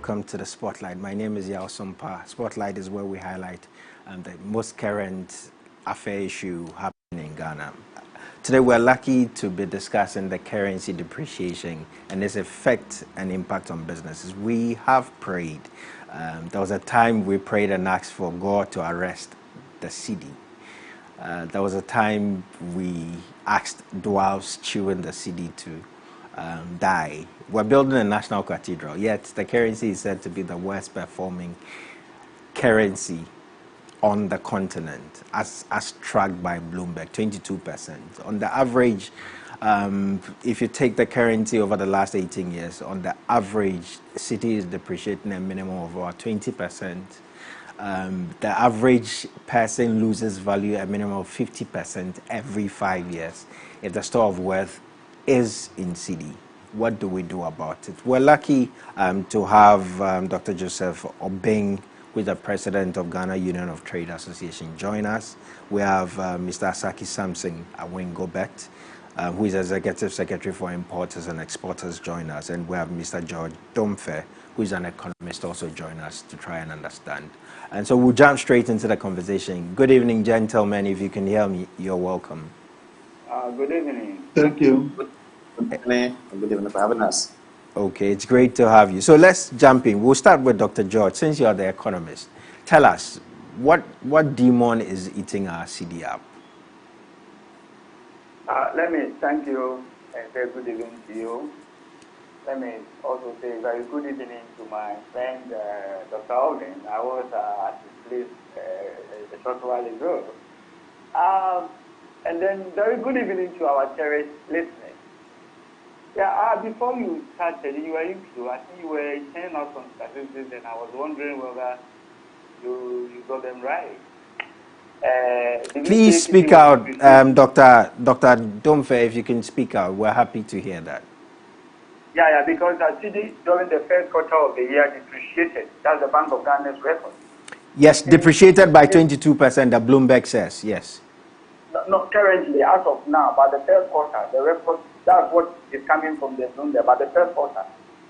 welcome to the Spotlight. My name is Yao Sompa. Spotlight is where we highlight the most current affair issue happening in Ghana. Today we're lucky to be discussing the currency depreciation and its effect and impact on businesses. We have prayed. There was a time we prayed and asked for God to arrest the cedi. There was a time we asked dwarves chewing the cedi to die. We're building a national cathedral, yet the currency is said to be the worst performing currency on the continent, as tracked by Bloomberg, 22%. On the average, if you take the currency over the last 18 years, on the average, cedi is depreciating a minimum of about 20%. The average person loses value a minimum of 50% every 5 years. If the store of wealth is in cedi, what do we do about it? We're lucky to have Dr. Joseph Obeng, who is the president of Ghana Union of Trade Association, join us. We have Mr. Asaki Samson Awengobet, who is executive secretary for importers and exporters, join us. And we have Mr. George Domfe, who is an economist, also join us to try and understand. And so we'll jump straight into the conversation. Good evening, gentlemen. If you can hear me, you're welcome. Good evening. Thank you. Good evening for having us. Okay, it's great to have you. So let's jump in. We'll start with Dr. George. Since you're the economist, tell us, what demon is eating our cedi up? Let me thank you and say good evening to you. Let me also say very good evening to my friend Dr. Alvin. I was at his place a short while ago. And then very good evening to our cherished listeners. Yeah, before you started, you were into, I think you were sharing out some statistics, and I was wondering whether you got them right. Please speak out, Dr. Domfe, if you can speak out. We're happy to hear that. Yeah, because the cedi during the first quarter of the year depreciated. That's the Bank of Ghana's record. Yes, depreciated by 22%, the Bloomberg says, yes. Not currently, as of now, but the first quarter, the record, that's what is coming from the Bloomberg. But the first quarter,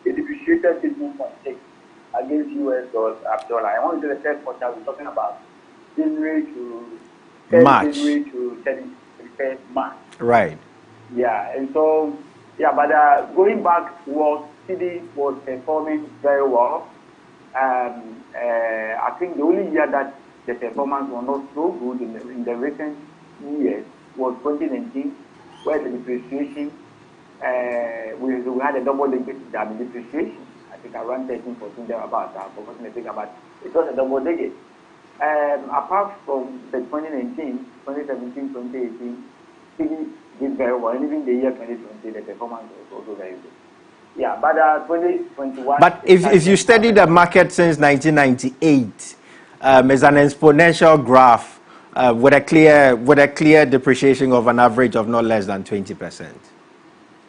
it depreciated 15.6 against US dollar. I want to say the first quarter, we're talking about January to January to 31st March. Right. Yeah, and so, yeah, but going back towards cedi was performing very well. I think the only year that the performance was not so good in the recent years was 2019, where the depreciation, we had a double-digit depreciation. I think around 13% thereabouts. I've forgotten to think about it. It was a double-digit. Apart from the 2019, 2017, 2018, cedi did very well. And even the year 2020, the performance was also very good. Yeah, but 2021. But if you study the market since 1998, it's an exponential graph with a clear depreciation of an average of not less than 20%.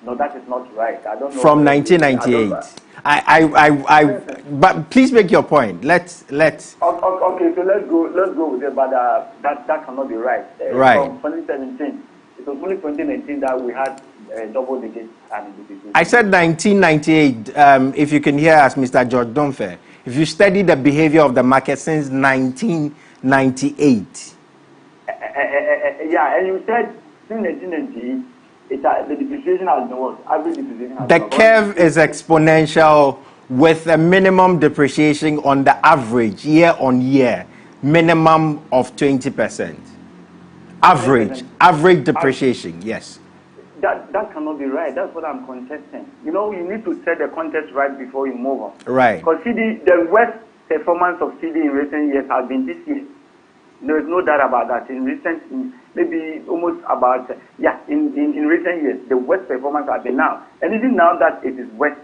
No, that is not right. I don't know. From 1998. But please make your point. Let's. Okay, so let's go with it. But that cannot be right. Right. From 2017, it was only 2019 that we had double digit. I said 1998. If you can hear us, Mr. George Domfe, if you study the behavior of the market since 1998. Yeah, and you said since 1998. The depreciation has been what? Average depreciation has the curve is exponential with a minimum depreciation on the average year on year, minimum of 20%. Average depreciation, yes. That cannot be right. That's what I'm contesting. You know, you need to set the context right before you move on. Right. Because the worst performance of cedi in recent years has been this year. There is no doubt about that. In maybe almost about, in recent years, the worst performance has been now. And even now that it is worst,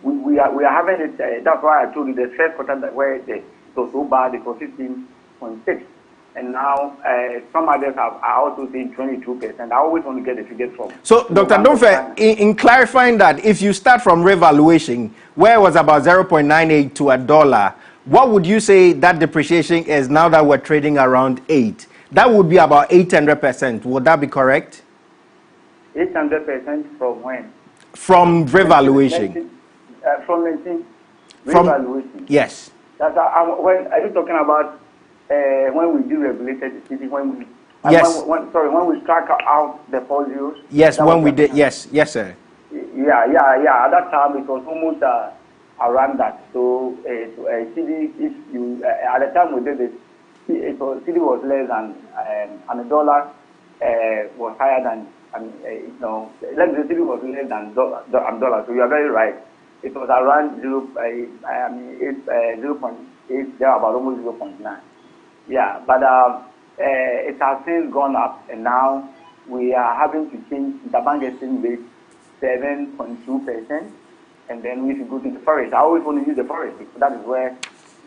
we are having it, that's why I told you the first quarter where it was so bad, it was 15.6. And now some others are also saying 22%. I always want to get the figures from. So, Dr. Domfe, in clarifying that, if you start from revaluation, where it was about 0.98 to $1, what would you say that depreciation is now that we're trading around 8? That would be about 800%. Would that be correct? 800% from when? From revaluation. From 19. Revaluation. Yes. That's when are you talking about when we deregulated the city? When we Yes. when we struck out the folios. Yes, when we did. Yes, yes, sir. Yeah. At that time, it was almost around that. So, CD, if you at the time we did it, CD was less than and the dollar was higher than let's say CD was less than dollar. So you are very right. It was around 0.8, there about almost 0.9. Yeah, but it has since gone up, and now we are having to change the bank exchange rate 7.2%, and then if you go to the forest, I always want to use the forest because that is where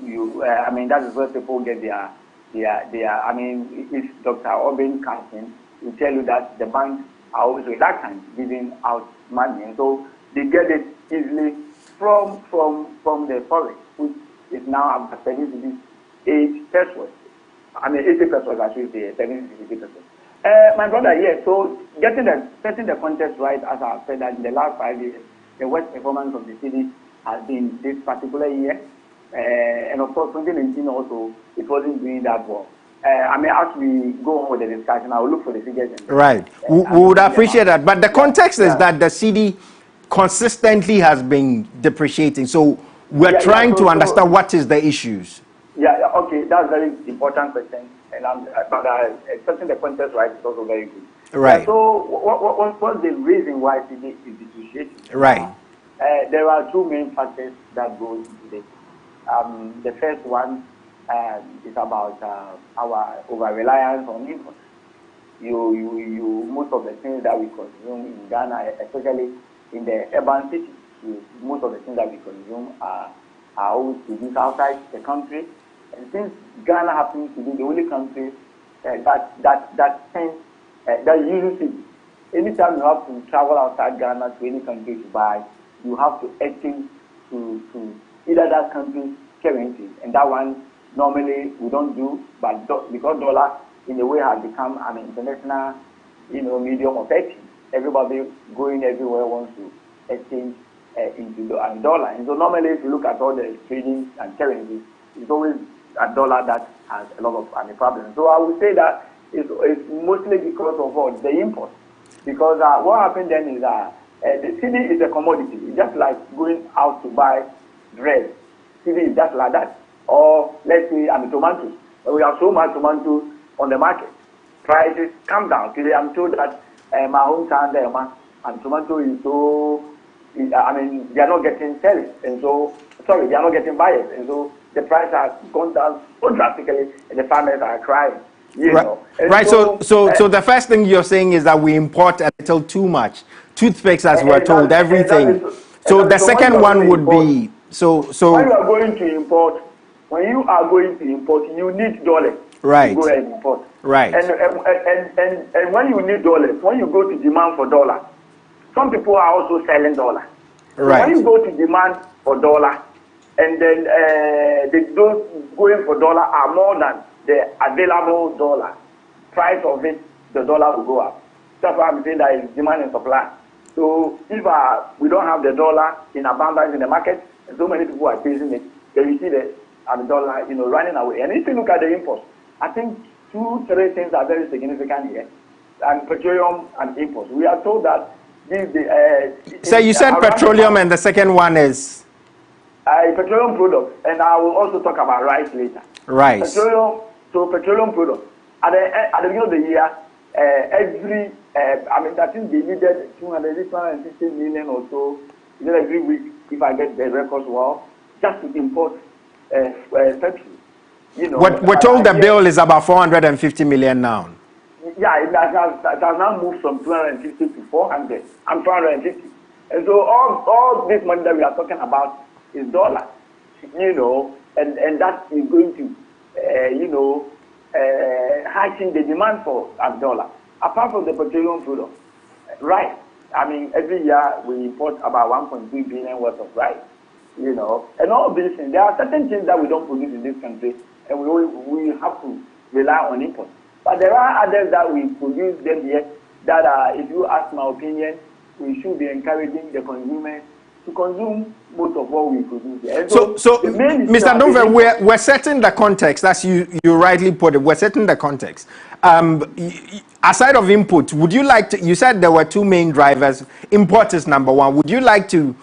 that is where people get their. If Dr. Oben comes in, he tell you that the banks are always reluctant giving out money, and so they get it easily from the forest, which is now about 78 pesos. 80 pesos, I should say, 70 pesos. My brother, yes, so setting the context right, as I said, that in the last 5 years, the worst performance of the city has been this particular year. And of course, 2019 also, it wasn't doing that well. As we go on with the discussion, I will look for the figures. Right. We would appreciate that. But the context is that the city consistently has been depreciating. So we're trying to understand what is the issues. Yeah, okay, that's a very important question. And setting the context right is also very good. Right. So what's the reason why city is depreciating? Right. There are two main factors that go into this. The first one is about our over-reliance on imports. Most of the things that we consume in Ghana, especially in the urban cities, most of the things that we consume are always produced outside the country. And since Ghana happens to be the only country that uses it, anytime you have to travel outside Ghana to any country to buy, you have to exchange to either that country's currency, and that one normally we don't do, but because dollar in a way has become an international, medium of exchange. Everybody going everywhere wants to exchange into dollar, and so normally if you look at all the trading and currencies, it's always a dollar that has a lot of problems. So I would say that it's mostly because of what the import, because what happened then is the city is a commodity. It's just like going out to buy bread. City is just like that. Or let's say tomatoes. We have so much tomatoes on the market. Prices come down. Today I'm told that my hometown there, and tomato is so. They are not getting sellers, and so they are not getting buyers, and so the price has gone down so drastically, and the farmers are crying. Right. So the first thing you're saying is that we import a little too much toothpicks, as we're told, everything. So the second one would be so. When you are going to import, you need dollars. Right. To go and import. Right. And when you need dollars, when you go to demand for dollar, some people are also selling dollar. Right. So when you go to demand for dollar, and then those going for dollar are more than the available dollar, price of it, the dollar will go up. That's why I'm saying that it's demand and supply. So if we don't have the dollar in abundance in the market, and so many people are chasing it, then you see the dollar, running away. And if you look at the imports, I think 2-3 things are very significant here, and petroleum and imports. We are told that so you said petroleum, and the second one is petroleum products, and I will also talk about rice later. Rice. Petroleum products. At the beginning of the year, I think they needed 260 million or so every week, if I get the records well, just to import petrol. We're told the bill is about 450 million now. Yeah, it has now moved from 250 to 400. I'm 450. And so all this money that we are talking about is dollar, and that is going to, heighten the demand for dollar. Apart from the petroleum products, rice. Every year we import about 1.3 billion worth of rice, and all these things. There are certain things that we don't produce in this country, and we have to rely on import. But there are others that we produce them here that, if you ask my opinion, we should be encouraging the consumers to consume most of what we produce here. And So the main issue Mr. Donver, we're setting the context, as you rightly put it. We're setting the context. Aside of input, would you like to? You said there were two main drivers. Import is number one. Would you like to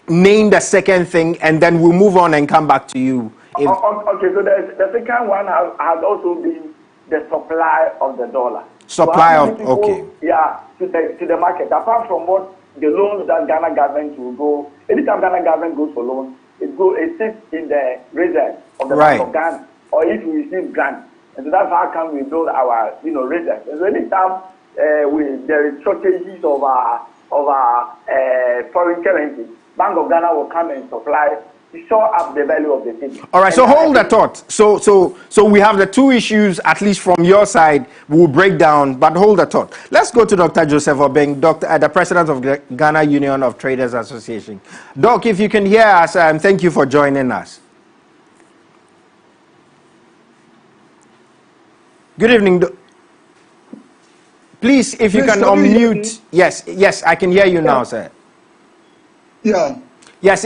name the second thing, and then we'll move on and come back to you? Okay, so the second one has also been the supply of the dollar. Supply so of, okay. Yeah, to the market. Apart from what the loans that Ghana government will go, anytime Ghana government goes for loans, it sits in the reserve of the Bank of Ghana, or if we receive grants. And so that's how come we build our reserves. And so anytime there is shortages of our foreign currency, Bank of Ghana will come and supply to shore up the value of the city. All right, so hold the thought. So we have the two issues, at least from your side, we'll break down, but hold the thought. Let's go to Dr. Joseph Obeng, the president of the Ghana Union of Traders Association. Doc, if you can hear us, thank you for joining us. Good evening. Please, if you can unmute. Yes, I can hear you now, sir. Yeah. Yes,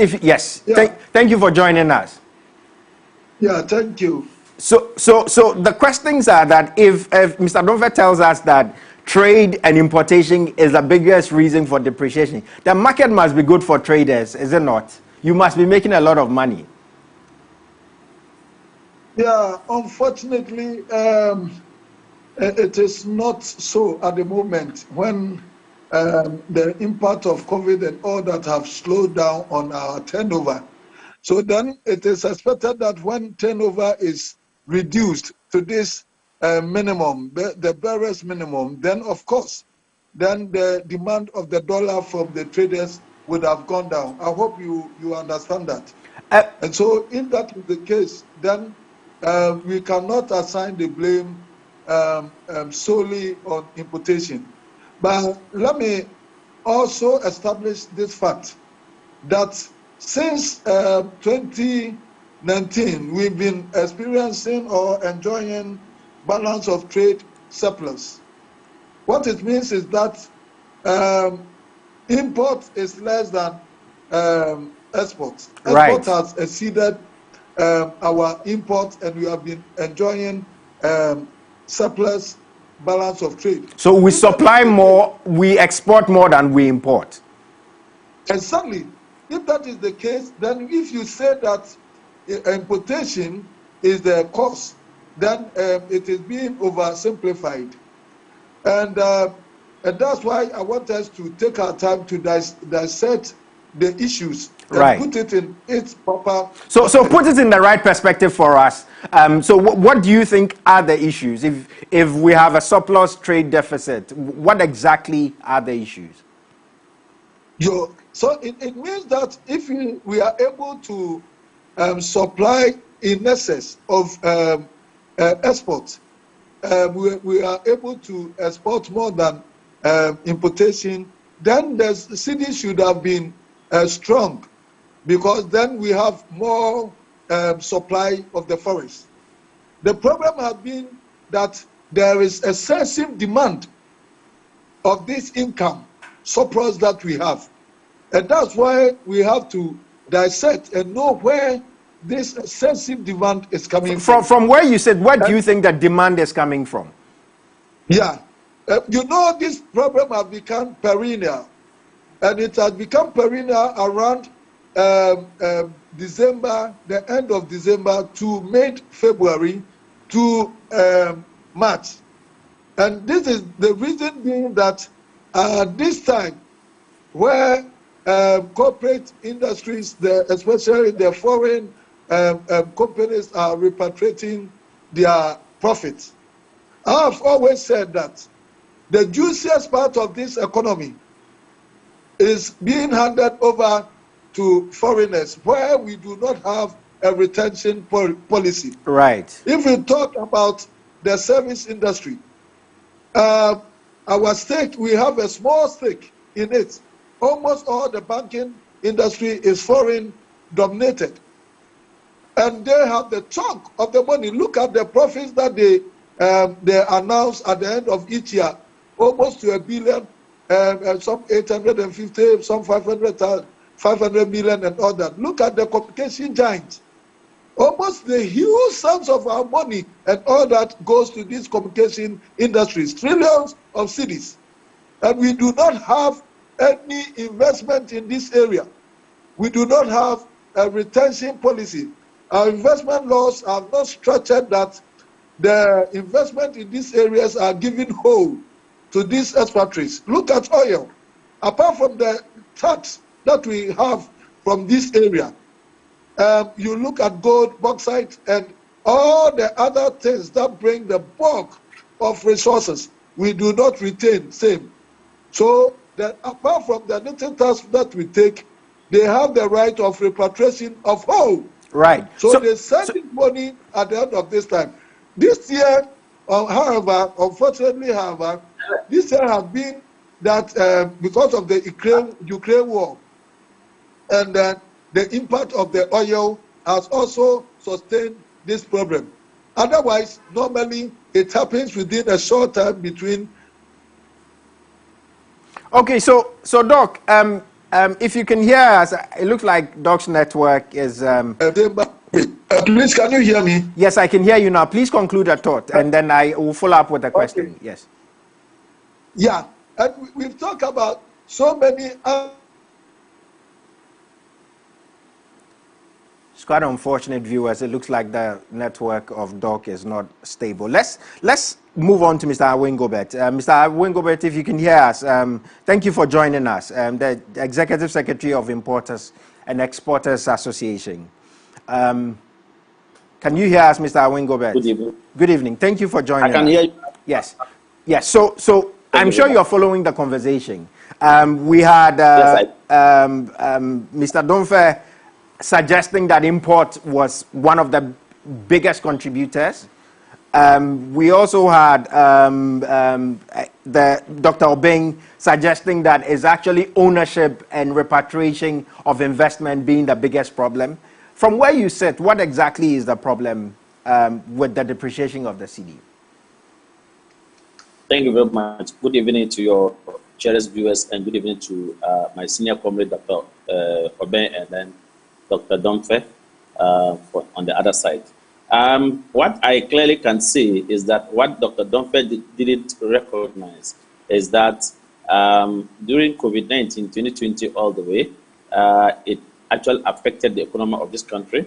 Yeah. Thank you for joining us. Yeah, thank you. So the questions are that if Mr. Donver tells us that trade and importation is the biggest reason for depreciation, the market must be good for traders, is it not? You must be making a lot of money. Yeah, unfortunately, it is not so at the moment when the impact of COVID and all that have slowed down on our turnover. So then it is expected that when turnover is reduced to this minimum, the barest minimum, then of course, then the demand of the dollar from the traders would have gone down. I hope you understand that. And so if that is the case, then we cannot assign the blame solely on importation. But let me also establish this fact that since 2019, we've been experiencing or enjoying balance of trade surplus. What it means is that import is less than export. Right. Export has exceeded our import, and we have been enjoying surplus balance of trade. So we supply more, we export more than we import. Exactly. If that is the case, then if you say that importation is the cause, then it is being oversimplified. And that's why I want us to take our time to dissect the issues and put it in its proper. So put it in the right perspective for us. So what do you think are the issues? If we have a surplus trade deficit, what exactly are the issues? So it means that if we are able to supply in excess of export, we are able to export more than importation, then the city should have been strong, because then we have more supply of the forest. The problem has been that there is excessive demand of this income surplus that we have. And that's why we have to dissect and know where this excessive demand is coming from. From where you said, where do you think that demand is coming from? Yeah. This problem has become perennial. And it has become perennial around December, the end of December to mid-February to March. And this is the reason being that this time where corporate industries, especially the foreign companies, are repatriating their profits. I have always said that the juiciest part of this economy is being handed over to foreigners, where we do not have a retention policy. Right. If we talk about the service industry, our stake, we have a small stake in it. Almost all the banking industry is foreign dominated. And they have the chunk of the money. Look at the profits that they announce at the end of each year. Almost to $1 billion, some 850, some 500 500 million and all that. Look at the communication giants. Almost the huge sums of our money and all that goes to these communication industries, trillions of cedis. And we do not have any investment in this area. We do not have a retention policy. Our investment laws are not structured that the investment in these areas are given whole to these expatriates. Look at oil. Apart from the tax that we have from this area, you look at gold, bauxite, and all the other things that bring the bulk of resources, we do not retain same. So that apart from the little tax that we take, they have the right of repatriation of whole. Right. So they send money at the end of this time. This year, however, unfortunately, this year has been that because of the Ukraine war, and the impact of the oil has also sustained this problem. Otherwise, normally it happens within a short time between. Okay, so Doc, if you can hear us, it looks like Doc's network is. Please, can you hear me? Yes, I can hear you now. Please conclude a thought, and then I will follow up with a question. Okay. Yes. Yeah, and we've talked about so many. It's quite unfortunate, viewers. It looks like the network of Doc is not stable. Let's move on to Mr. Awingobert. Mr. Awingobert, if you can hear us, thank you for joining us. The Executive Secretary of Importers and Exporters Association. Can you hear us, Mr. Awingobert? Good evening. Good evening. Thank you for joining us. I can hear you. Yes. Yes. So I'm sure you're following the conversation. We had Mr. Domfe suggesting that import was one of the biggest contributors. We also had the Dr. Obeng suggesting that it's actually ownership and repatriation of investment being the biggest problem. From where you sit, what exactly is the problem with the depreciation of the cedi? Thank you very much. Good evening to your cherished viewers, and good evening to my senior comrade, Dr. Obeng, and then Dr. Domfe on the other side. What I clearly can say is that what Dr. Domfe didn't recognize is that during COVID-19, 2020 all the way, it actually affected the economy of this country,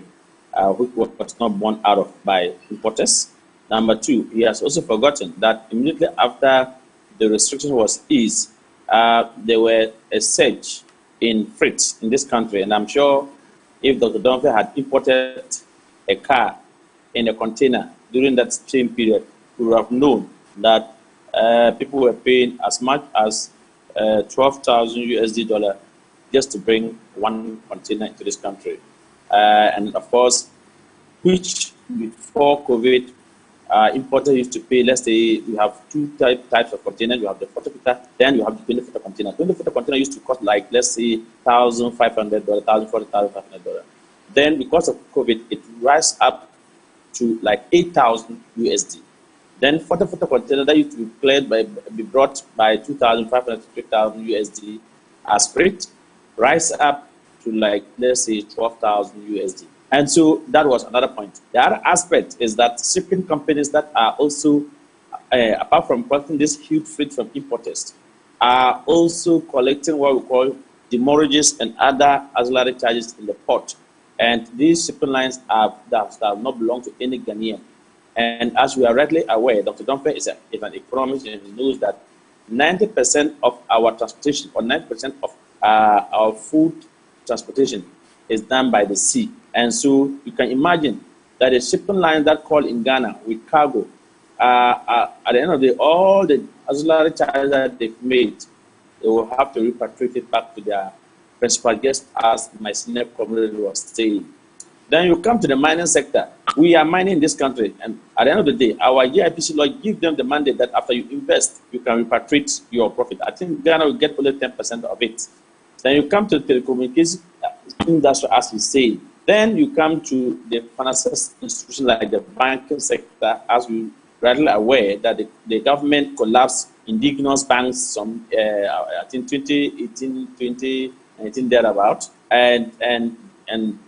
which was not borne out of by importers. Number two, he has also forgotten that immediately after the restriction was eased, there were a surge in freight in this country. And I'm sure if Dr. Domfe had imported a car in a container during that same period, we would have known that people were paying as much as $12,000 just to bring one container into this country. And of course, which before COVID, importers used to pay, let's say you have two types of containers. You have the 40-footer, then you have the 20-footer container. 20-footer container used to cost like, let's say, $1,500, $1,500. Then because of COVID, it rise up to like 8,000 USD. Then 40-footer container that used to be brought by 2,500 to 3,000 USD as freight, rise up to like, let's say, 12,000 USD. And so that was another point. The other aspect is that shipping companies that are also, apart from collecting this huge freight from importers, are also collecting what we call demurrages and other auxiliary charges in the port. And these shipping lines that not belong to any Ghanaian. And as we are rightly aware, Dr. Domfe is an economist, and he knows that 90% of our transportation, or 90% of our food transportation, is done by the sea. And so you can imagine that a shipping line that call in Ghana with cargo, at the end of the day, all the auxiliary charges that they've made, they will have to repatriate it back to their principal guest, as my senior comrade was saying. Then you come to the mining sector. We are mining in this country, and at the end of the day, our GIPC law gives them the mandate that after you invest, you can repatriate your profit. I think Ghana will get only 10% of it. Then you come to the telecommunications industry, as we say. Then you come to the financial institutions like the banking sector, as we rightly aware that the government collapsed indigenous banks, I think 2018, 2019, thereabout. and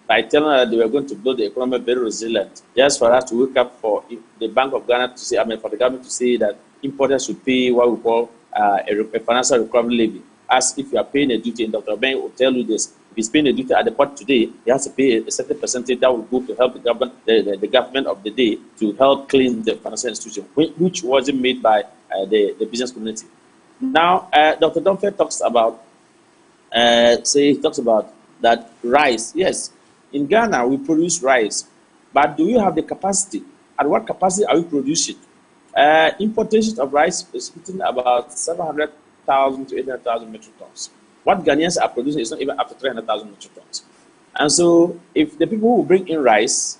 by telling us that they were going to build the economy very resilient, just for us to wake up for the Bank of Ghana to say, I mean, for the government to say that importers should pay what we call a financial recovery levy. As if you are paying a duty, and Dr. Ben will tell you this. If he's paying a duty at the port today, he has to pay a certain percentage that will go to help the government of the day to help clean the financial institution, which wasn't made by the business community. Now, Dr. Dunphy talks about, he talks about that rice. Yes, in Ghana we produce rice, but do we have the capacity? At what capacity are we producing? Importation of rice is hitting about 700,000 to 800,000 metric tons. What Ghanaians are producing is not even up to 300,000 metric tons. And so, if the people who bring in rice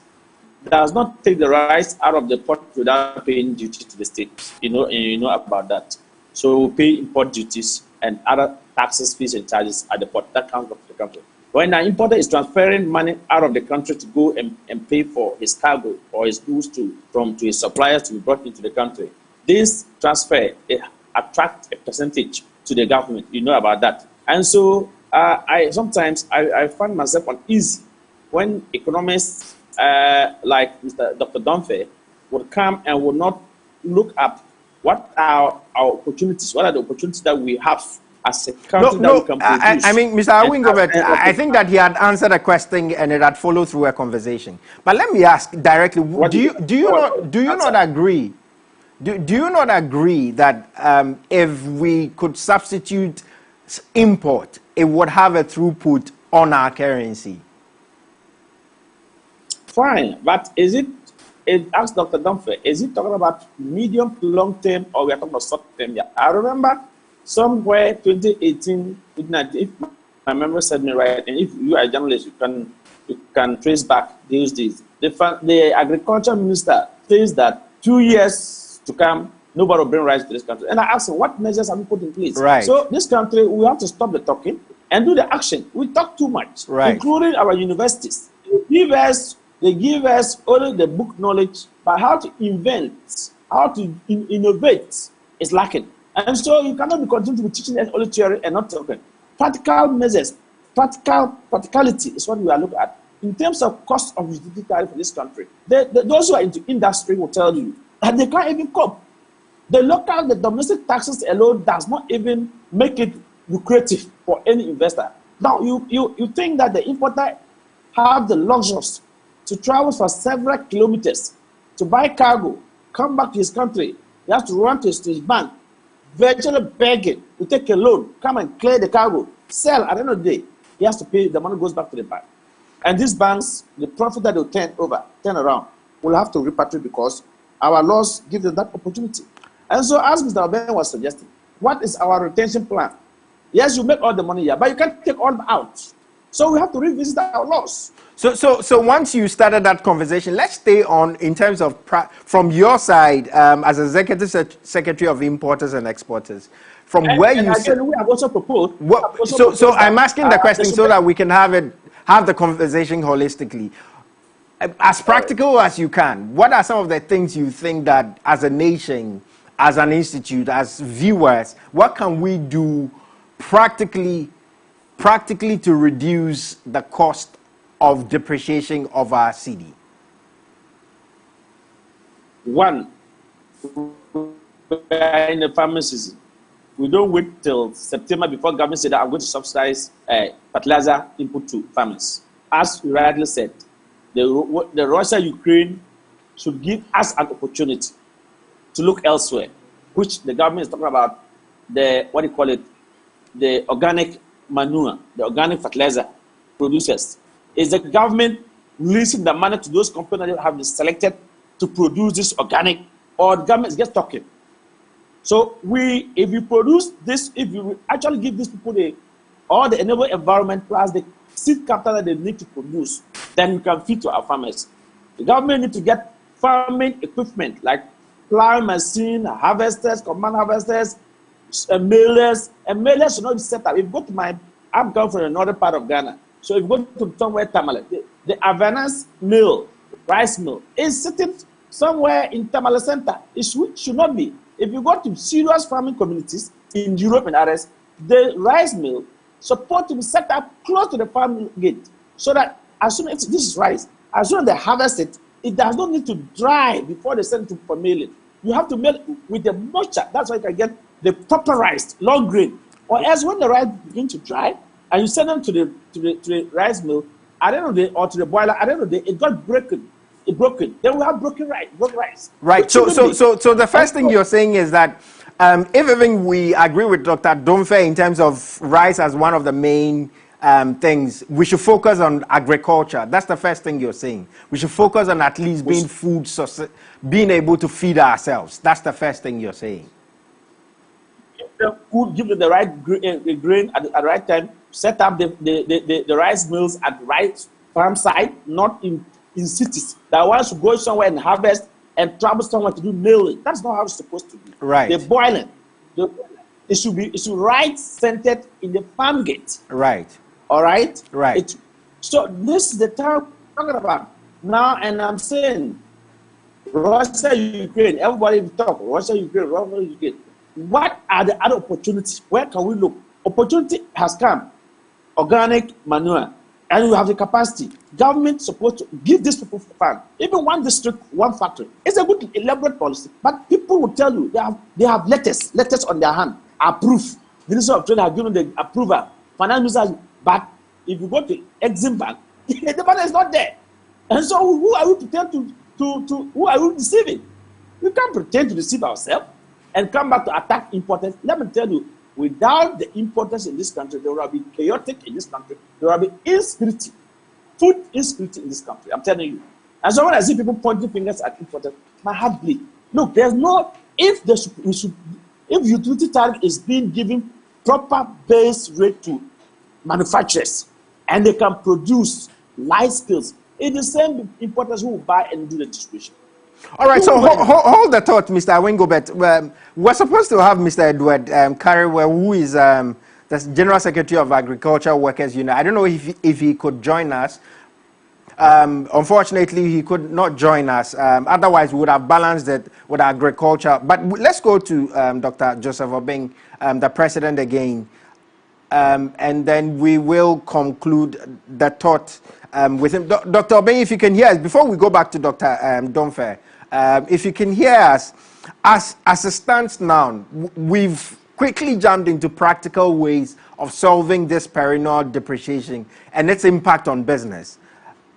does not take the rice out of the pot without paying duty to the state, you know about that. So we pay import duties and other taxes, fees, and charges at the port. That comes back to the country. When an importer is transferring money out of the country to go and pay for his cargo or his goods to his suppliers to be brought into the country, this transfer attracts a percentage to the government. You know about that. And so sometimes I find myself uneasy when economists like Dr. Dunphy would come and would not look up what are our opportunities, what are the opportunities that we have as a country that we can produce. I mean, Mr. Awingobet, I think that he had answered a question and it had followed through a conversation. But let me ask directly: do you not agree? Do you not agree that if we could substitute import, it would have a throughput on our currency? Fine, but is it? Ask Dr. Dunphy, is he talking about medium to long term, or we are talking about short term? Yeah, I remember somewhere 2018, if my memory serves me right, and if you are a journalist, you can trace back those days. The agriculture minister says that 2 years to come, nobody will bring rice to this country. And I asked him, what measures have we put in place? Right. So this country, we have to stop the talking and do the action. We talk too much, right, including our universities. They give us only the book knowledge, but how to invent, how to innovate is lacking. And so you cannot be continuing to be teaching us only theory and not talking. Practical measures, practicality is what we are looking at. In terms of cost of utility tariff for this country, those who are into industry will tell you that they can't even cope. The domestic taxes alone does not even make it lucrative for any investor. Now, you think that the importer have the luxuries to travel for several kilometers to buy cargo, come back to his country. He has to run to his bank, virtually begging to take a loan, come and clear the cargo, sell. At the end of the day, he has to pay. The money goes back to the bank. And these banks, the profit that they'll turn around, will have to repatriate because our laws give them that opportunity. And so, as Mr. Ben was suggesting, what is our retention plan? Yes, you make all the money here, but you can't take all out. So we have to revisit our laws. So once you started that conversation, let's stay on in terms of from your side as Executive Secretary of Importers and Exporters. From where you said, we have also proposed. So I'm asking the question so that we can have the conversation holistically. As practical as you can, what are some of the things you think that as a nation, as an institute, as viewers, what can we do practically to reduce the cost of depreciation of our cedi? One, we are in the farming season. We don't wait till September before government said that I'm going to subsidize fertilizer input to farmers. As you rightly said, the Russia-Ukraine should give us an opportunity to look elsewhere, which the government is talking about the organic manure, the organic fertilizer producers. Is the government releasing the money to those companies that have been selected to produce this organic, or the government is just talking? So if you produce this, if you actually give these people all the enable environment plus the seed capital that they need to produce, then you can feed to our farmers. The government need to get farming equipment like plowing machine, harvesters, command harvesters, mailers, and mailers should not be set up. If you go to I'm coming from the northern part of Ghana. So if you go to somewhere Tamale, the Avanas mill, rice mill, is sitting somewhere in Tamale Center. It should not be. If you go to serious farming communities in Europe and others, the rice mill supposed to be set up close to the farm gate, so that as soon as this is rice, as soon as they harvest it, it does not need to dry before they send it for milling. You have to mill with the moisture. That's why you can get the proper rice, long grain. Or else when the rice begins to dry, and you send them to the rice mill, at the end of the day, or to the boiler, at the end of the day, it got broken. Then we have broken rice. Right. So the first thing you're saying is that if even we agree with Dr. Domfe in terms of rice as one of the main things, we should focus on agriculture. That's the first thing you're saying. We should focus on at least being being able to feed ourselves. That's the first thing you're saying. Give them the right grain at the right time. Set up the rice mills at the right farm side, not in cities. That one should go somewhere and harvest and travel somewhere to do milling. That's not how it's supposed to be. Right. The boiling. It should right centered in the farm gate. Right. All right. Right. So this is the time we're talking about now, and I'm saying Russia, Ukraine. Everybody talk Russia, Ukraine. What are the other opportunities? Where can we look? Opportunity has come. Organic manure, and we have the capacity. Government supposed to give these people fund. Even one district, one factory. It's a good elaborate policy, but people will tell you they have letters on their hand, approved. The Minister of Trade has given the approval. Finance Minister, but if you go to Exim Bank, the money is not there. And so, who are we pretend to who are we deceiving? We can't pretend to deceive ourselves and come back to attack importers. Let me tell you, without the importers in this country, there will be chaotic in this country. There will be insecurity, food insecurity in this country. I'm telling you. And so when I see people pointing fingers at importers, my heart bleeds. Look, there's no if utility tariff is being given proper base rate to manufacturers, and they can produce light skills, it's the same importers who will buy and do the distribution. All right, so hold the thought, Mr. Awengobet. We're supposed to have Mr. Edward Kariwe, who is the General Secretary of Agricultural Workers Union. I don't know if he could join us. Unfortunately, he could not join us. Otherwise, we would have balanced it with agriculture. But let's go to Dr. Joseph Obeng, the president again. And then we will conclude the thought with him. Dr. Obeng, if you can hear us, before we go back to Dr. Domfe, if you can hear us, as it stands now, we've quickly jumped into practical ways of solving this perennial depreciation and its impact on business.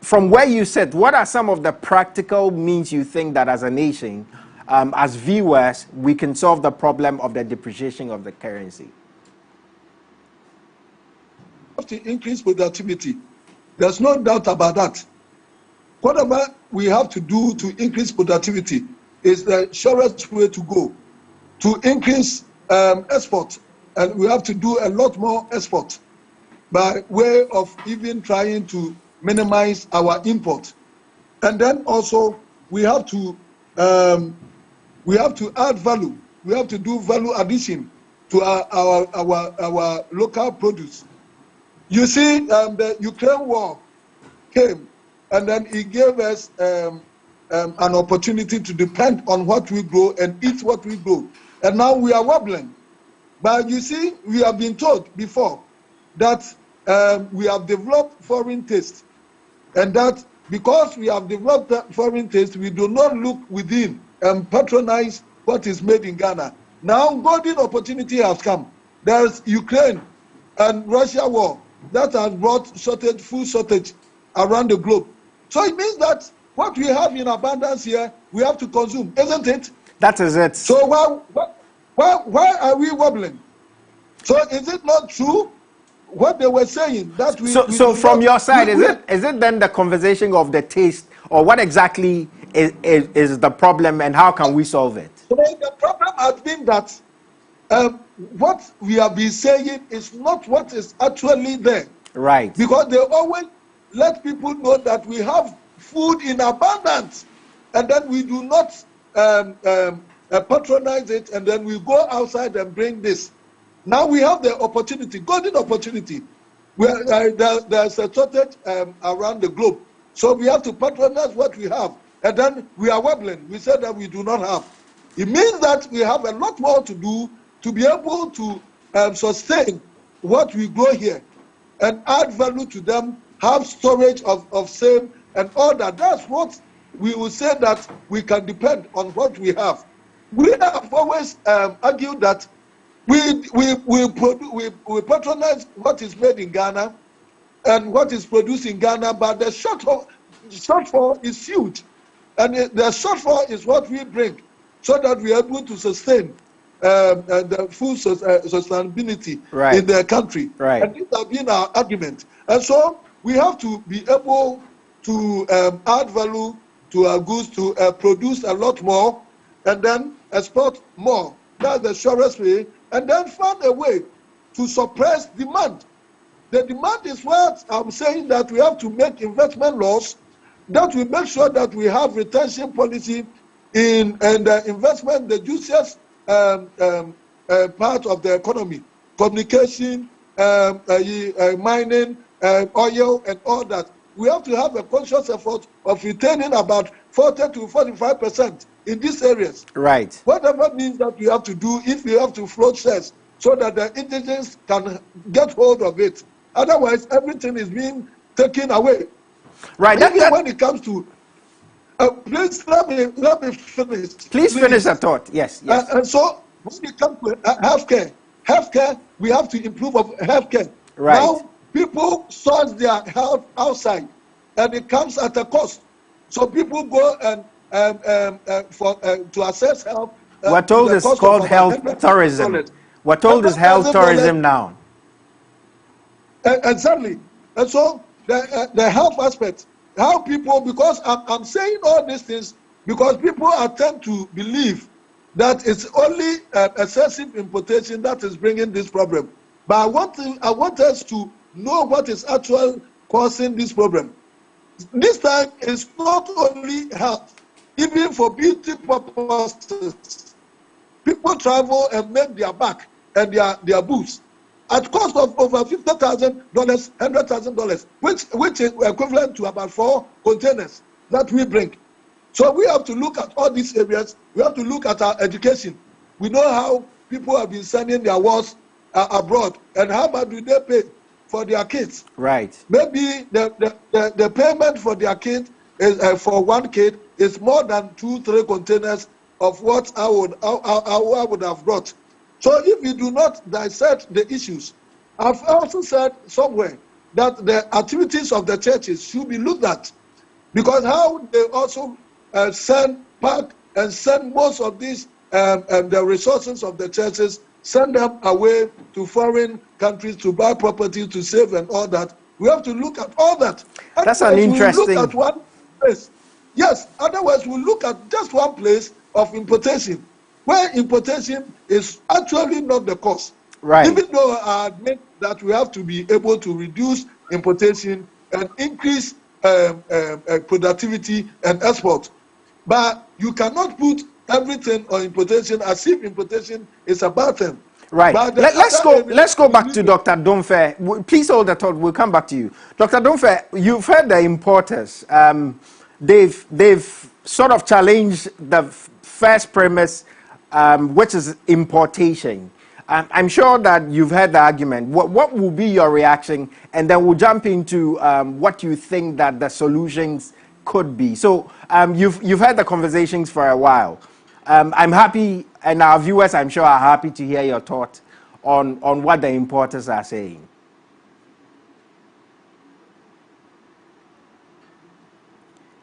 From where you sit, what are some of the practical means you think that as a nation, as viewers, we can solve the problem of the depreciation of the currency? To increase productivity. There's no doubt about that. Whatever we have to do to increase productivity is the surest way to go. To increase export, and we have to do a lot more export by way of even trying to minimize our import. And then also we have to add value. We have to do value addition to our local produce. You see, the Ukraine war came, and then it gave us an opportunity to depend on what we grow and eat what we grow. And now we are wobbling. But you see, we have been told before that we have developed foreign taste. And that because we have developed that foreign taste, we do not look within and patronize what is made in Ghana. Now, golden opportunity has come. There's Ukraine and Russia war. That has brought food shortage around the globe. So it means that what we have in abundance here, we have to consume, isn't it? That is it. So why are we wobbling? So is it not true what they were saying? That we so from your side, is it then the conversation of the taste, or what exactly is the problem, and how can we solve it? So the problem has been that what we have been saying is not what is actually there. Right. Because they always let people know that we have food in abundance, and then we do not patronize it, and then we go outside and bring this. Now we have the opportunity, golden opportunity, where there's a shortage around the globe. So we have to patronize what we have, and then we are wobbling. We said that we do not have. It means that we have a lot more to do to be able to sustain what we grow here and add value to them, have storage of same and all that. That's what we will say that we can depend on what we have. We have always argued that we patronize what is made in Ghana and what is produced in Ghana, but the shortfall is huge. And the shortfall is what we bring so that we are able to sustain the food sustainability in the country. Right. And this has been our argument. And so we have to be able to add value to our goods, to produce a lot more, and then export more. That's the surest way. And then find a way to suppress demand. The demand is what I'm saying, that we have to make investment laws that will make sure that we have retention policy in the investment, the juiciest part of the economy, communication, mining, oil, and all that. We have to have a conscious effort of retaining about 40 to 45% in these areas. Right. Whatever means that we have to do, if we have to float shares so that the indigents can get hold of it. Otherwise, everything is being taken away. Right. Even when it comes to, please let me finish. Please finish the thought. Yes. And so when it comes to healthcare, we have to improve of healthcare. Right. Now people source their health outside, and it comes at a cost. So people go and to assess health. We're told it's called health tourism. We're told it's health tourism now. Exactly. And so the health aspect, how people, because I'm saying all these things because people tend to believe that it's only excessive importation that is bringing this problem. But I want us to know what is actually causing this problem. This time it's not only health, even for beauty purposes. People travel and make their back and their boots at cost of over $50,000, $100,000, which is equivalent to about 4 containers that we bring. So we have to look at all these areas. We have to look at our education. We know how people have been sending their wards abroad, and how much do they pay for their kids? Right. Maybe the payment for their kid is for one kid is more than 2-3 containers of what I would have brought. So if you do not dissect the issues, I've also said somewhere that the activities of the churches should be looked at, because how they also send most of these the resources of the churches, send them away to foreign countries to buy property, to save and all that. We have to look at all that. That's an interesting. We look at one place. Yes, otherwise we look at just one place of importation, where importation is actually not the cause. Right. Even though I admit that we have to be able to reduce importation and increase productivity and export, but you cannot put everything on importation as if importation is a bad thing. Right. Let's go back to Dr. Domfe. Please hold the thought. We'll come back to you, Dr. Domfe. You've heard the importers. They've sort of challenged the first premise, which is importation. I'm sure that you've heard the argument. What will be your reaction? And then we'll jump into what you think that the solutions could be. So you've heard the conversations for a while. I'm happy, and our viewers, I'm sure, are happy to hear your thought on what the importers are saying.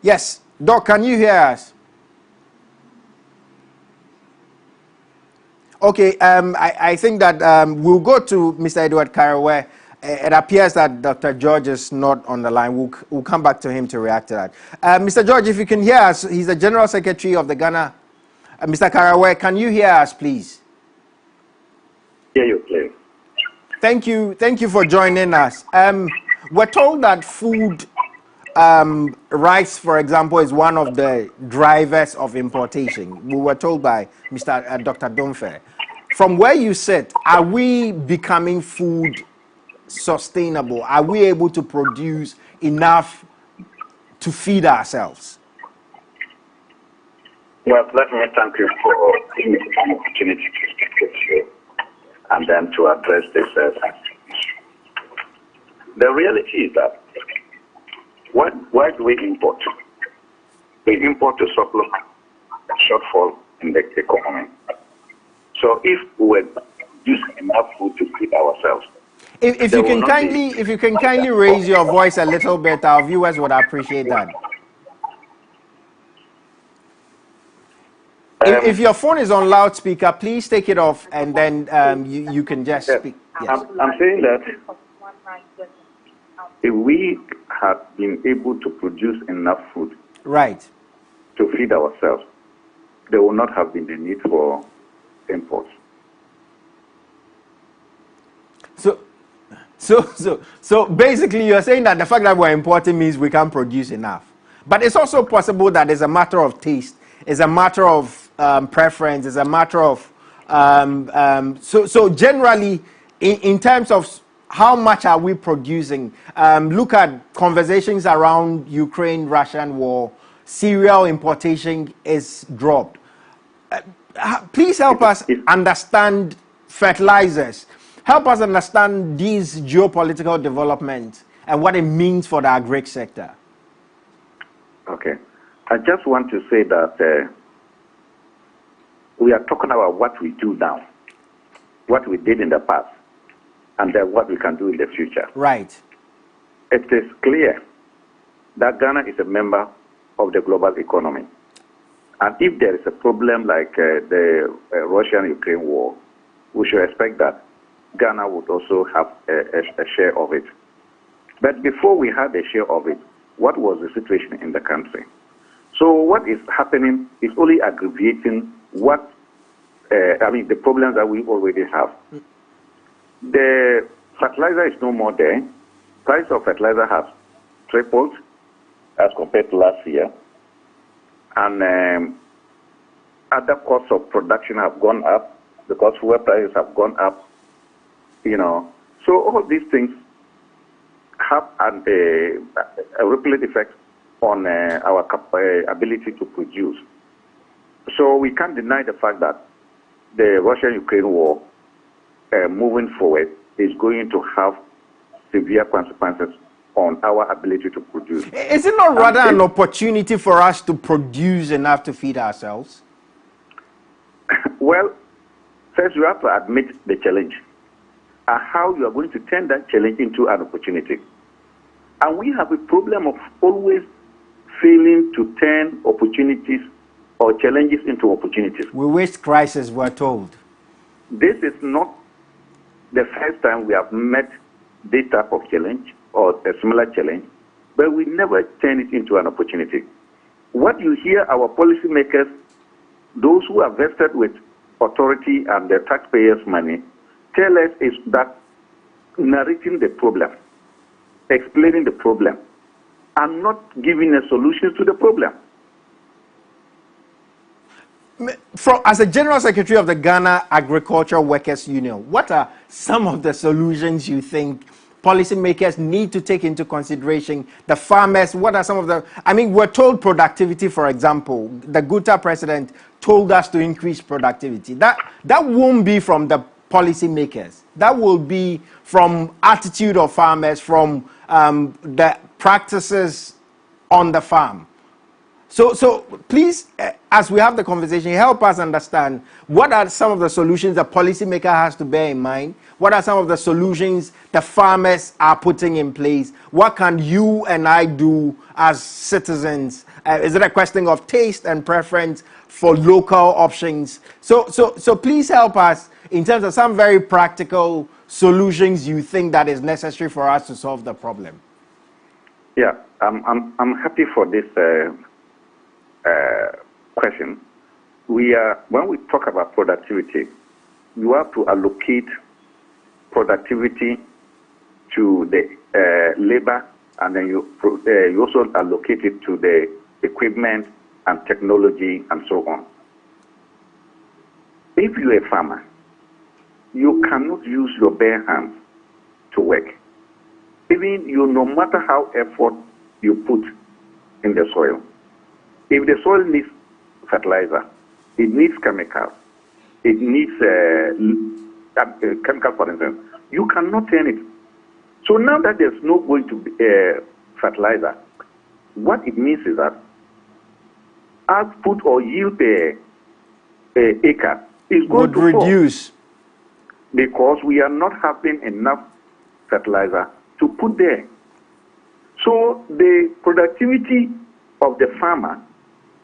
Yes, Doc, can you hear us? Okay, I think that we'll go to Mr. Edward Karaway. It appears that Dr. George is not on the line. We'll come back to him to react to that. Mr. George, if you can hear us, he's the General Secretary of the Ghana. Mr. Karaway, can you hear us, please? Hear you clearly. Thank you for joining us. We're told that food, rice, for example, is one of the drivers of importation. We were told by Dr. Domfe. From where you sit, are we becoming food sustainable? Are we able to produce enough to feed ourselves? Well, let me thank you for giving me an opportunity to speak with you and then to address this The reality is that why do we import? We import to supplement a shortfall in the economy. So if we were using enough food to feed ourselves, if you can kindly raise your voice a little bit, our viewers would appreciate that. If your phone is on loudspeaker, please take it off, and then you can just speak. Yes. I'm saying that if we had been able to produce enough food, right, to feed ourselves, there will not have been the need for imports. So basically, you're saying that the fact that we're importing means we can't produce enough. But it's also possible that it's a matter of taste, it's a matter of preference, it's a matter of so generally, in terms of how much are we producing? Look at conversations around Ukraine-Russian war. Cereal importation is dropped. Please help us understand fertilizers. Help us understand these geopolitical developments and what it means for the agri sector. Okay. I just want to say that we are talking about what we do now, what we did in the past, and then what we can do in the future. Right. It is clear that Ghana is a member of the global economy. And if there is a problem like the Russian-Ukraine war, we should expect that Ghana would also have a share of it. But before we had a share of it, what was the situation in the country? So what is happening is only aggravating the problems that we already have. The fertilizer is no more there. Price of fertilizer has tripled as compared to last year. And other costs of production have gone up because fuel prices have gone up. So all these things have a ripple effect on our ability to produce. So we can't deny the fact that the Russia-Ukraine war, moving forward, is going to have severe consequences on our ability to produce. Is it not rather an opportunity for us to produce enough to feed ourselves? Well, first you have to admit the challenge and how you are going to turn that challenge into an opportunity. And we have a problem of always failing to turn opportunities or challenges into opportunities. We waste crisis, we're told. This is not the first time we have met this type of challenge or a similar challenge, but we never turn it into an opportunity. What you hear our policymakers, those who are vested with authority and the taxpayers' money, tell us is that narrating the problem, explaining the problem, and not giving us solutions to the problem. As a General Secretary of the Ghana Agricultural Workers Union, what are some of the solutions you think policymakers need to take into consideration? The farmers, what are some of the... we're told productivity, for example. The Gutta president told us to increase productivity. That won't be from the policymakers. That will be from attitude of farmers, from the practices on the farm. So please, as we have the conversation, help us understand what are some of the solutions the policymaker has to bear in mind. What are some of the solutions the farmers are putting in place? What can you and I do as citizens? Is it a question of taste and preference for local options? So please help us in terms of some very practical solutions you think that is necessary for us to solve the problem. Yeah, I'm happy for this question. When we talk about productivity, you have to allocate productivity to the labor, and then you also allocate it to the equipment and technology and so on. If you're a farmer, you cannot use your bare hands to work. Even no matter how effort you put in the soil, if the soil needs fertilizer, it needs chemicals, it needs chemicals, for instance, you cannot turn it. So now that there's no going to be fertilizer, what it means is that output or yield per acre is going to reduce fall because we are not having enough fertilizer to put there. So the productivity of the farmer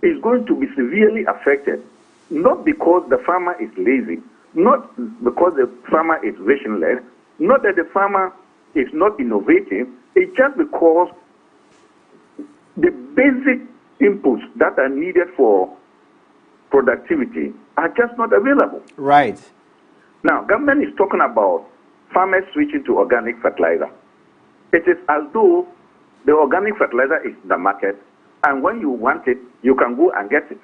is going to be severely affected, not because the farmer is lazy, not because the farmer is vision-led, not that the farmer is not innovative, it's just because the basic inputs that are needed for productivity are just not available. Right. Now, government is talking about farmers switching to organic fertilizer. It is as though the organic fertilizer is in the market, and when you want it, you can go and get it.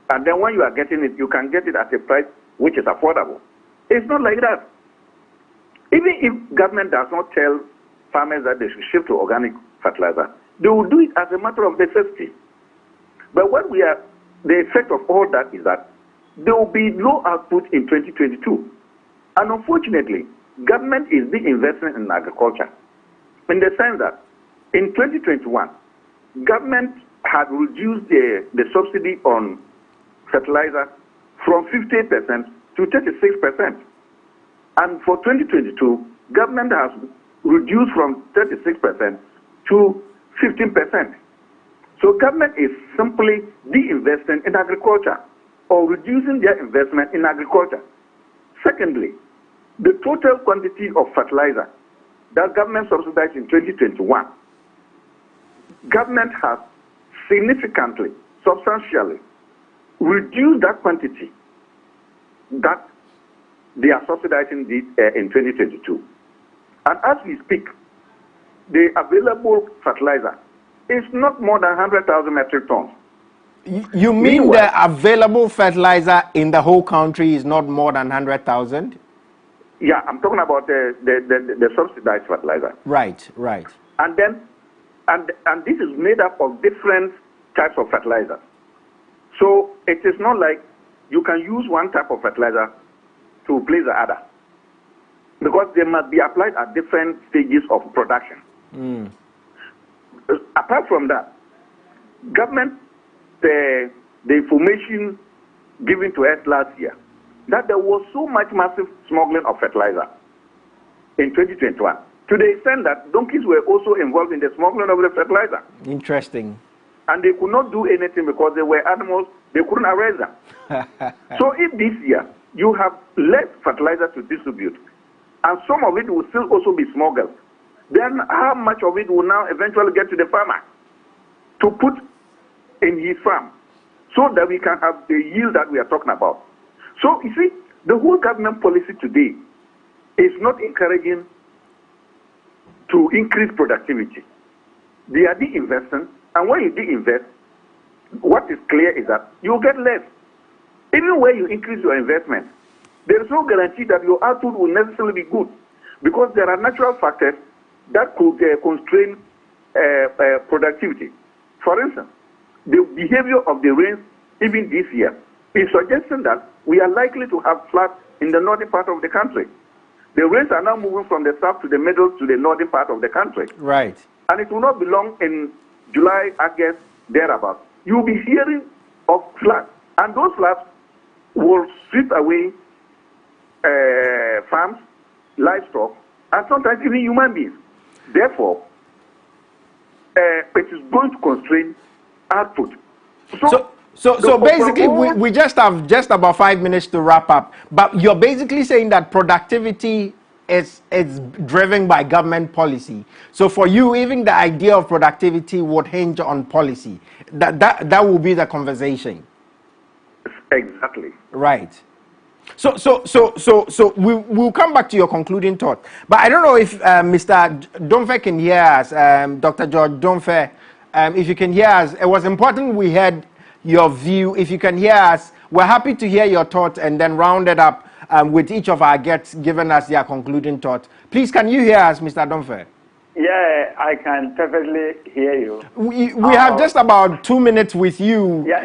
And then when you are getting it, you can get it at a price which is affordable. It's not like that. Even if government does not tell farmers that they should shift to organic fertilizer, they will do it as a matter of necessity. But what the effect of all that is that there will be low output in 2022. And unfortunately, government is de-investing in agriculture in the sense that in 2021, government had reduced the subsidy on fertilizer from 50% to 36%. And for 2022, government has reduced from 36% to 15%. So government is simply de-investing in agriculture or reducing their investment in agriculture. Secondly, the total quantity of fertilizer that government subsidized in 2021, government has significantly, substantially reduced that quantity that they are subsidizing in 2022. And as we speak, the available fertilizer is not more than 100,000 metric tons. You mean the available fertilizer in the whole country is not more than 100,000? Yeah, I'm talking about the subsidized fertilizer. Right, right. And then, and this is made up of different types of fertilizer. So it is not like you can use one type of fertilizer to replace the other, because they must be applied at different stages of production. Apart from that, government, the information given to us last year, that there was so much massive smuggling of fertilizer in 2021, to the extent that donkeys were also involved in the smuggling of the fertilizer. Interesting. And they could not do anything because they were animals, they couldn't arrest them. So if this year you have less fertilizer to distribute, and some of it will still also be smuggled, then how much of it will now eventually get to the farmer to put in his farm so that we can have the yield that we are talking about? So you see, the whole government policy today is not encouraging to increase productivity. They are de-investing, and when you de-invest, what is clear is that you get less. Even when you increase your investment, there is no guarantee that your output will necessarily be good, because there are natural factors that could constrain productivity. For instance, the behavior of the rains even this year is suggesting that we are likely to have floods in the northern part of the country. The rains are now moving from the south to the middle to the northern part of the country. Right. And it will not be long in July, August, thereabouts. You will be hearing of floods. And those floods will sweep away farms, livestock, and sometimes even human beings. Therefore, it is going to constrain output. So basically, we just have just about 5 minutes to wrap up. But you're basically saying that productivity is driven by government policy. So for you, even the idea of productivity would hinge on policy. That will be the conversation. Exactly. Right. So we'll come back to your concluding thought. But I don't know if Mr. Domfe can hear us, Dr. George Domfe. If you can hear us, it was important we had your view. If you can hear us, we're happy to hear your thoughts and then round it up with each of our guests giving us their concluding thought. Please, can you hear us, Mr. Domfe? Yeah, I can perfectly hear you. We have just about 2 minutes with you. Yeah.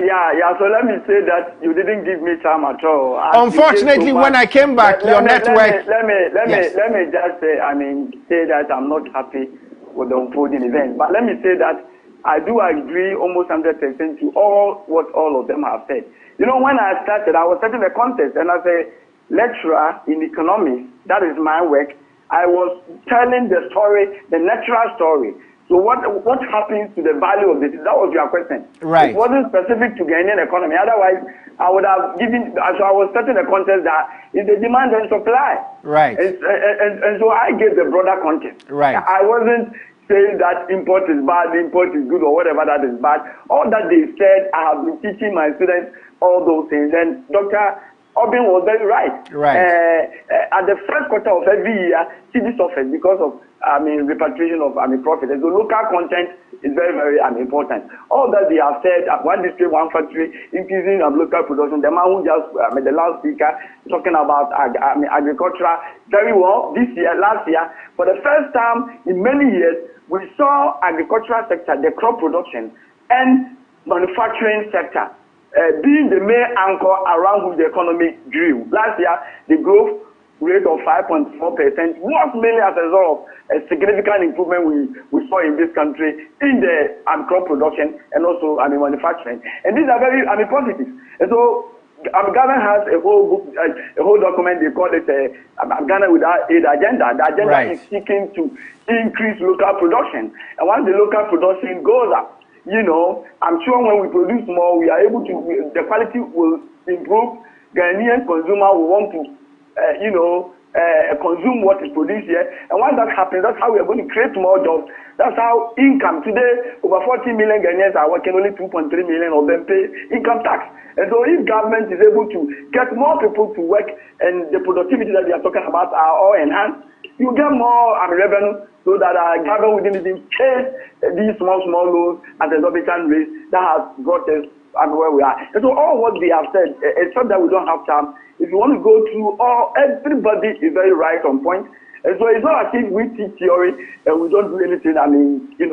So let me say that you didn't give me time at all. Unfortunately, when I came back, your network. Let me just say, say that I'm not happy with the unfolding event. But let me say that I do agree almost 100% to what all of them have said. You know, when I started, I was setting the context, and as a lecturer in economics, that is my work. I was telling the story, the natural story. So what happens to the value of this? That was your question. Right. It wasn't specific to Ghanaian economy. Otherwise, I would have given. So I was setting the context that it's the demand and supply. Right. And so I gave the broader context. Right. I wasn't saying that import is bad, import is good, or whatever that is bad. All that they said, I have been teaching my students all those things. And Dr. Obin was very right. Right. At the first quarter of every year, TD suffers because of repatriation of profit. And so local content is very, very important. All that they have said, one district, one factory, increasing of local production. The man who just, the last speaker, talking about agriculture very well this year, last year. For the first time in many years, we saw agricultural sector, the crop production, and manufacturing sector being the main anchor around which the economy grew. Last year, the growth rate of 5.4% was mainly as a result of a significant improvement we saw in this country in the crop production and also manufacturing. And these are very positive. And so Ghana has a whole book, a whole document. They call it Ghana Without Aid Agenda. The agenda is seeking to increase local production. And once the local production goes up, you know, I'm sure when we produce more, we are able to, the quality will improve. Ghanaian consumer will want to, consume what is produced here. And once that happens, that's how we are going to create more jobs. That's how income. Today, over 40 million Ghanaians are working, only 2.3 million of them pay income tax. And so if government is able to get more people to work and the productivity that we are talking about are all enhanced, you get more revenue so that government wouldn't even chase these small loans at the exorbitant rate that has brought us where we are. And so all what we have said, except that we don't have time, if you want to go through everybody is very right on point. And so it's not as if we teach theory and we don't do anything,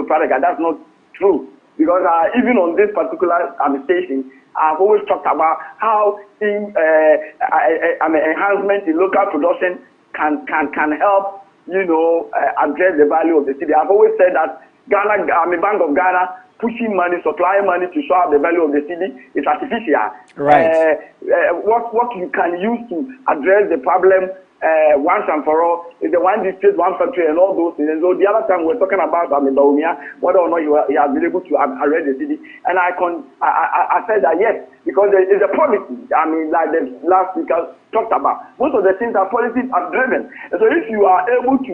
practical. That's not true. Because even on this particular station, I've always talked about how enhancement in local production can help, address the value of the city. I've always said that Bank of Ghana pushing money, supplying money to show up the value of the city is artificial. Right. What you can use to address the problem once and for all is the one district, one factory, and all those things. And so the other time we're talking about Baumia, whether or not he has been able to arrest the city. And I said that yes, because there is a policy. Like the last speaker talked about. Most of the things that policies are driven. And so if you are able to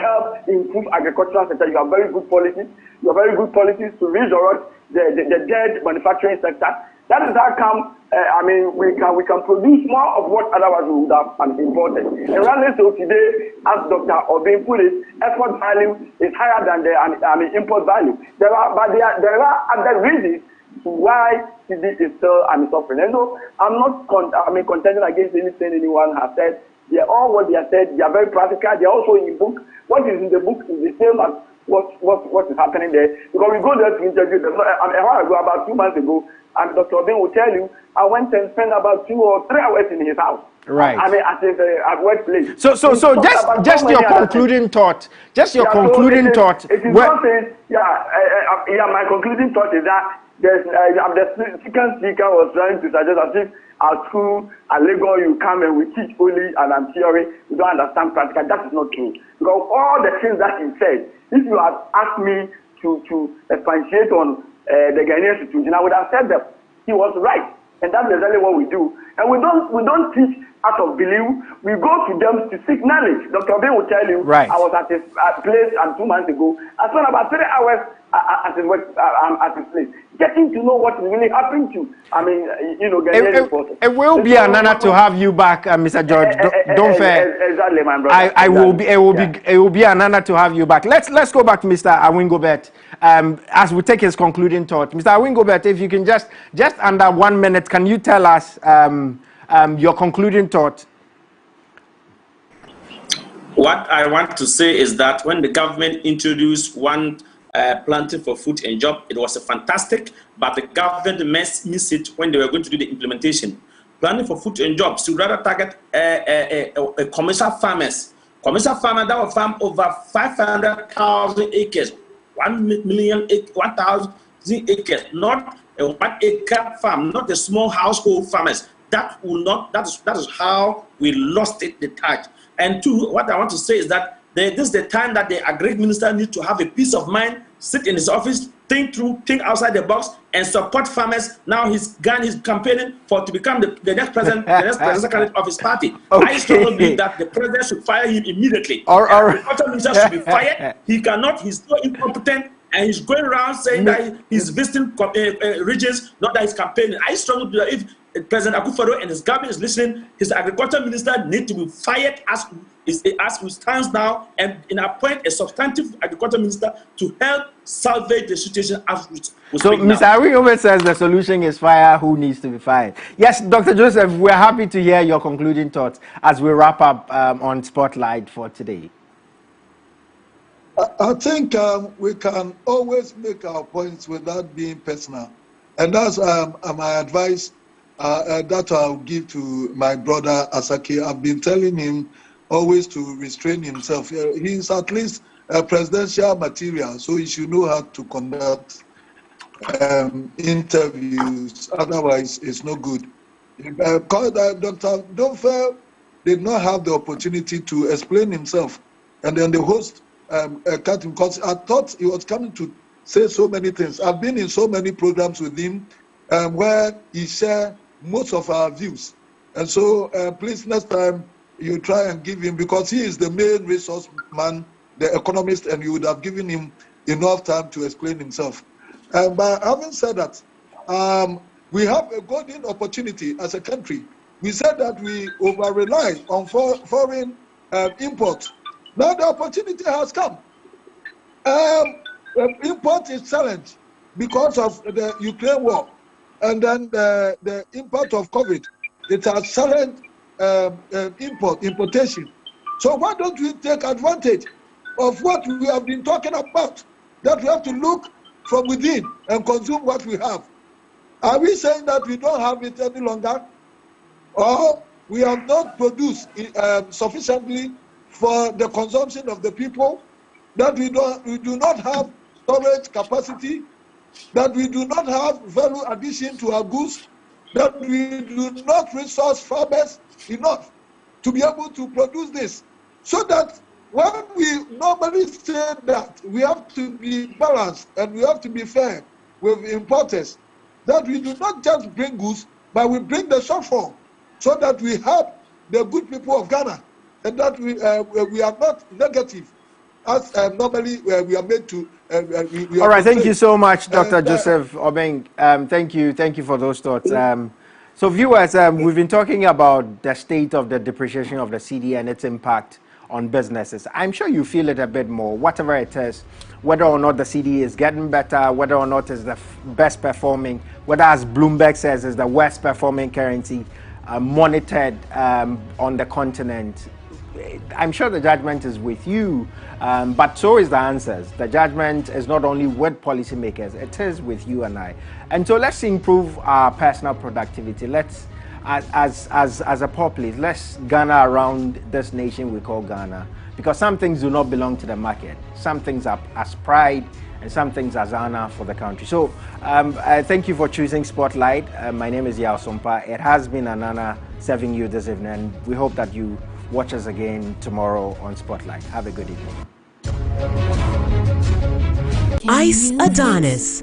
help improve agricultural sector, you have very good policies. You have very good policies to resurrect the dead manufacturing sector. That is how come we can produce more of what otherwise we would have imported. And rather so today, as Dr. Obin put it, export value is higher than the import value. There are other reasons to why CD is still suffering. And so I'm not contending against anything anyone has said. They are all what they have said. They are very practical. They are also in the book. What is in the book is the same as what is happening there. Because we go there to interview them. A while ago, about 2 months ago, and Dr. Obin will tell you, I went and spent about 2 or 3 hours in his house. Right. At workplace. So just your concluding thought. Just your concluding thought. It is not saying, my concluding thought is that the second speaker was trying to suggest as if at school, at Lagos, you come and we teach only and theory, we don't understand practical. That is not true. Because all the things that he said, if you had asked me to expatiate on the Ghanaian situation, I would have said that he was right. And that's exactly what we do. And we don't teach out of belief. We go to them to seek knowledge. Dr. Ben will tell you, right. I was at his place 2 months ago. I spent about 3 hours at his work, at his place, getting to know what really happened to, Ghanaian reporters. It will be an honor to have you back, Mr. George. Don't fear. Exactly, my brother. It will be an honor to have you back. Let's go back to Mr. Awingobert as we take his concluding thought. Mr. Awingobert, if you can just under 1 minute, can you tell us your concluding thought? What I want to say is that when the government introduced one planting for food and job, it was a fantastic, but the government missed it when they were going to do the implementation. Planting for food and jobs to rather target commercial farmers. Commercial farmers that will farm over 500,000 acres, 1,000,000 acres, not a 1 acre farm, not the small household farmers. That is how we lost it, the touch. And two, what I want to say is that this is the time that the agri minister needs to have a peace of mind, sit in his office, think outside the box, and support farmers. Now he's campaigning to become the next president, the next presidential candidate of his party. Okay. I strongly believe that the president should fire him immediately. The agriculture minister should be fired. He's so incompetent. And he's going around saying that he's visiting regions, not that he's campaigning. I strongly believe if President Akufo-Addo and his government is listening, his agriculture minister need to be fired as we stand now, and appoint a substantive agriculture minister to help salvage the situation as we So, Mr. Ariome says the solution is fire. Who needs to be fired? Yes, Dr. Joseph, we're happy to hear your concluding thoughts as we wrap up on Spotlight for today. I think we can always make our points without being personal. And that's my advice that I'll give to my brother Asake. I've been telling him always to restrain himself. He's at least a presidential material, so he should know how to conduct interviews. Otherwise, it's no good. Dr. Donfel did not have the opportunity to explain himself. And then the host cut him because I thought he was coming to say so many things. I've been in so many programs with him where he shared most of our views. And so please, next time you try and give him, because he is the main resource man, the economist, and you would have given him enough time to explain himself. But having said that, we have a golden opportunity as a country. We said that we over-rely on foreign import. Now the opportunity has come. Import is challenged because of the Ukraine war, and then the impact of COVID. It has challenged importation. So why don't we take advantage of what we have been talking about? That we have to look from within and consume what we have. Are we saying that we don't have it any longer, or we have not produced sufficiently for the consumption of the people, that we do not have storage capacity, that we do not have value addition to our goods, that we do not resource farmers enough to be able to produce this? So that when we normally say that we have to be balanced and we have to be fair with importers, that we do not just bring goods, but we bring the shortfall, so that we help the good people of Ghana, and that we are not negative, as normally we are made to. All right, thank you so much, Dr. Joseph Obeng. Thank you for those thoughts. So viewers, we've been talking about the state of the depreciation of the cedi and its impact on businesses. I'm sure you feel it a bit more, whatever it is, whether or not the cedi is getting better, whether or not it's the best performing, whether, as Bloomberg says, is the worst performing currency monitored on the continent. I'm sure the judgment is with you, but so is the answers. The judgment is not only with policymakers, it is with you and I. And so let's improve our personal productivity. Let's, as a populace, let's Ghana around this nation we call Ghana, because some things do not belong to the market. Some things are as pride, and some things as honor for the country. So thank you for choosing Spotlight. My name is Yao Sompa. It has been an honor serving you this evening, and we hope that you watch us again tomorrow on Spotlight. Have a good evening. Ice Adonis.